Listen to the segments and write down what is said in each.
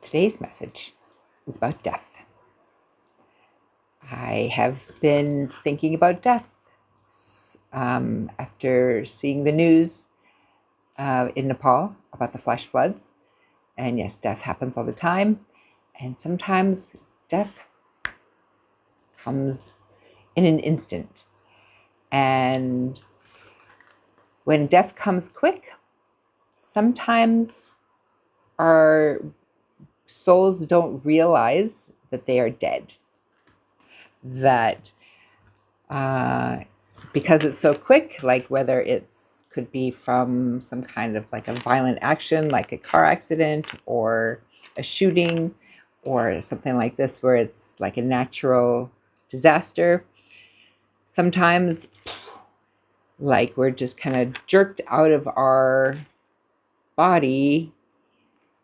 Today's message is about death. I have been thinking about death after seeing the news in Nepal about the flash floods. And yes, death happens all the time. And sometimes death comes in an instant. And when death comes quick, sometimes our souls don't realize that they are dead. That because it's so quick, like whether it's could be from some kind of like a violent action, like a car accident or a shooting or something like this, where it's like a natural disaster. Sometimes, like we're just kind of jerked out of our body.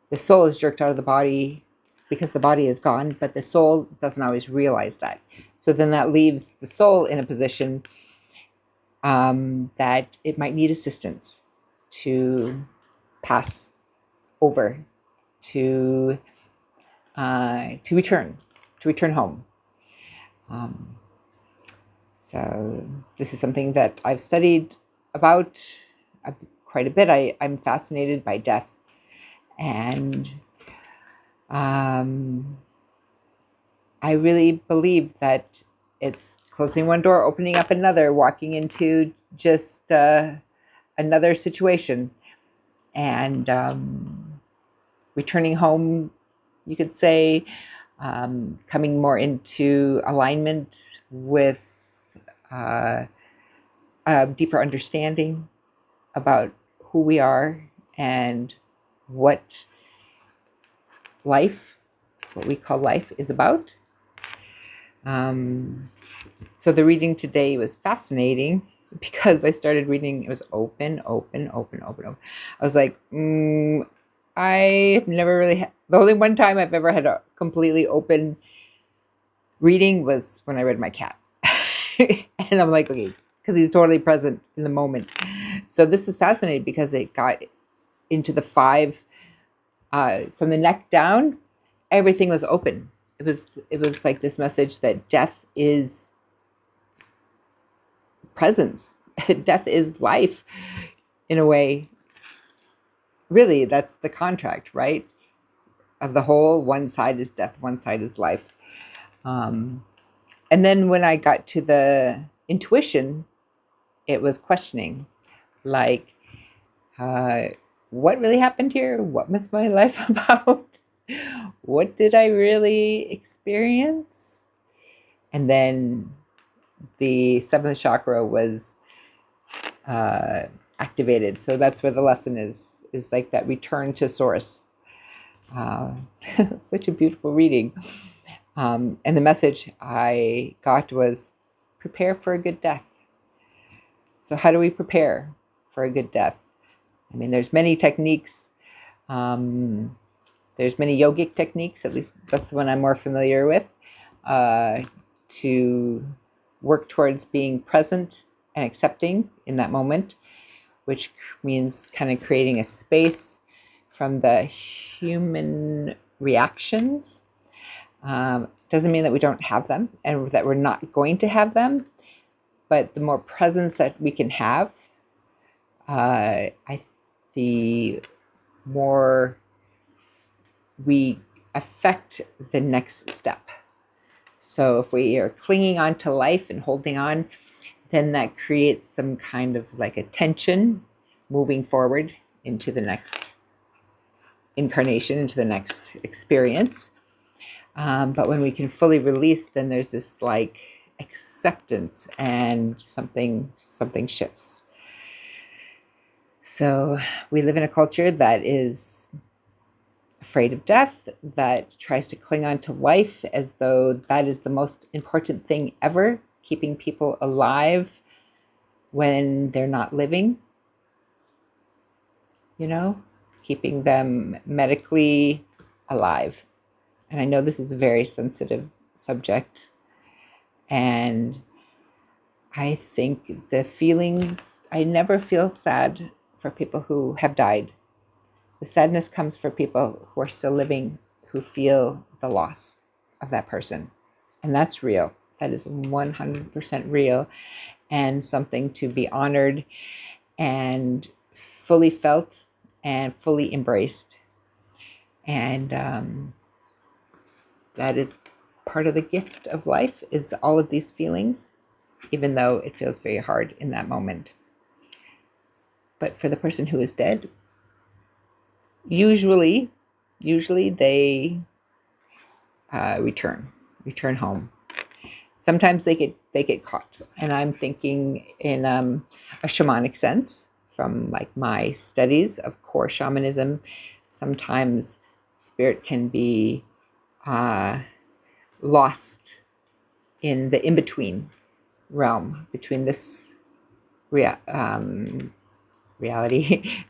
The soul is jerked out of the body because the body is gone, but the soul doesn't always realize that. So then that leaves the soul in a position that it might need assistance to pass over, to return home. So this is something that I've studied about quite a bit. I'm fascinated by death, and I really believe that it's closing one door, opening up another, walking into just another situation, and returning home, you could say, coming more into alignment with a deeper understanding about who we are and what we call life, is about. So the reading today was fascinating because I started reading. It was open. I was like, I've never really the only one time I've ever had a completely open reading was when I read my cat. And I'm like, okay, because he's totally present in the moment. So this is fascinating because it got into the 5, from the neck down, everything was open. It was like this message that death is presence. Death is life, in a way. Really, that's the contract, right? Of the whole, one side is death, one side is life. And then when I got to the intuition, it was questioning, like, what really happened here? What was my life about? What did I really experience? And then the 7th chakra was activated. So that's where the lesson is like that return to source. Such a beautiful reading. And the message I got was, prepare for a good death. So how do we prepare for a good death? I mean, there's many techniques. There's many yogic techniques, at least that's the one I'm more familiar with, to work towards being present and accepting in that moment, which means kind of creating a space from the human reactions. Doesn't mean that we don't have them and that we're not going to have them, but the more presence that we can have, the more we affect the next step. So if we are clinging on to life and holding on, then that creates some kind of like a tension moving forward into the next incarnation, into the next experience. But when we can fully release, then there's this like acceptance, and something shifts. So we live in a culture that is afraid of death, that tries to cling on to life as though that is the most important thing ever, keeping people alive when they're not living, keeping them medically alive. And I know this is a very sensitive subject, and I think I never feel sad for people who have died. The sadness comes for people who are still living, who feel the loss of that person. And that's real. That is 100% real, and something to be honored and fully felt and fully embraced. And that is part of the gift of life, is all of these feelings, even though it feels very hard in that moment. But for the person who is dead, usually they return home. Sometimes they get caught, and I'm thinking in a shamanic sense from like my studies of core shamanism. Sometimes spirit can be lost in the in-between realm between this reality,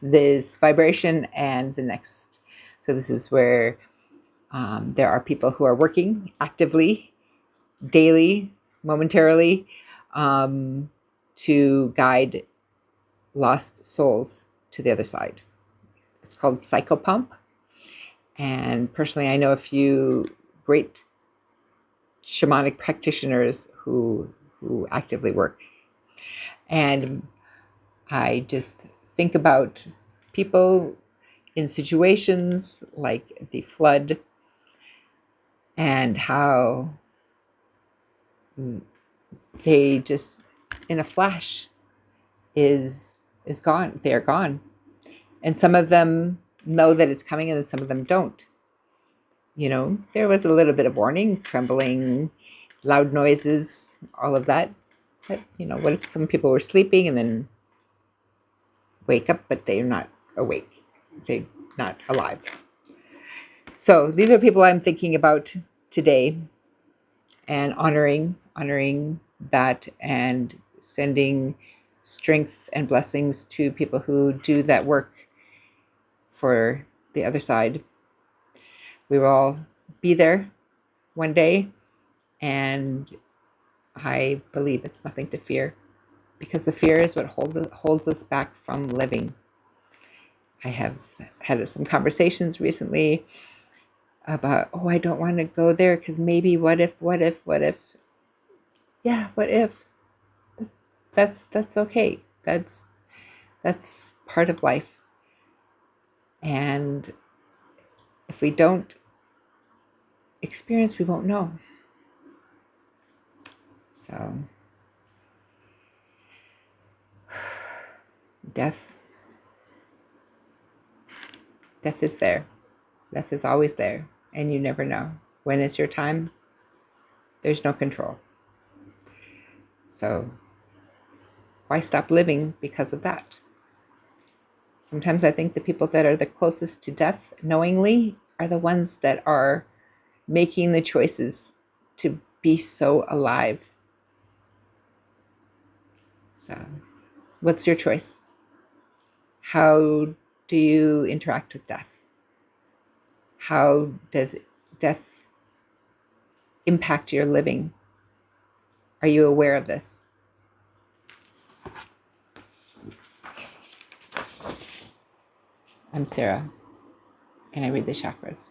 this vibration, and the next. So this is where there are people who are working actively, daily, momentarily, to guide lost souls to the other side. It's called psychopump. And personally, I know a few great shamanic practitioners who actively work. And I just think about people in situations like the flood and how they just, in a flash, is gone. They are gone. And some of them know that it's coming, and some of them don't. You know, there was a little bit of warning, trembling, loud noises, all of that. But, you know, what if some people were sleeping and then wake up, but they're not awake? They're not alive. So these are people I'm thinking about today, and honoring that, and sending strength and blessings to people who do that work for the other side. We will all be there one day, and I believe it's nothing to fear, because the fear is what holds us back from living. I have had some conversations recently about, oh, I don't want to go there because maybe what if? Yeah, what if? That's okay. That's part of life. And if we don't experience, we won't know. So death is there. Death is always there, and you never know. When it's your time, there's no control. So why stop living because of that? Sometimes I think the people that are the closest to death knowingly are the ones that are making the choices to be so alive. So what's your choice? How do you interact with death? How does death impact your living? Are you aware of this? I'm Sarah, and I read the chakras.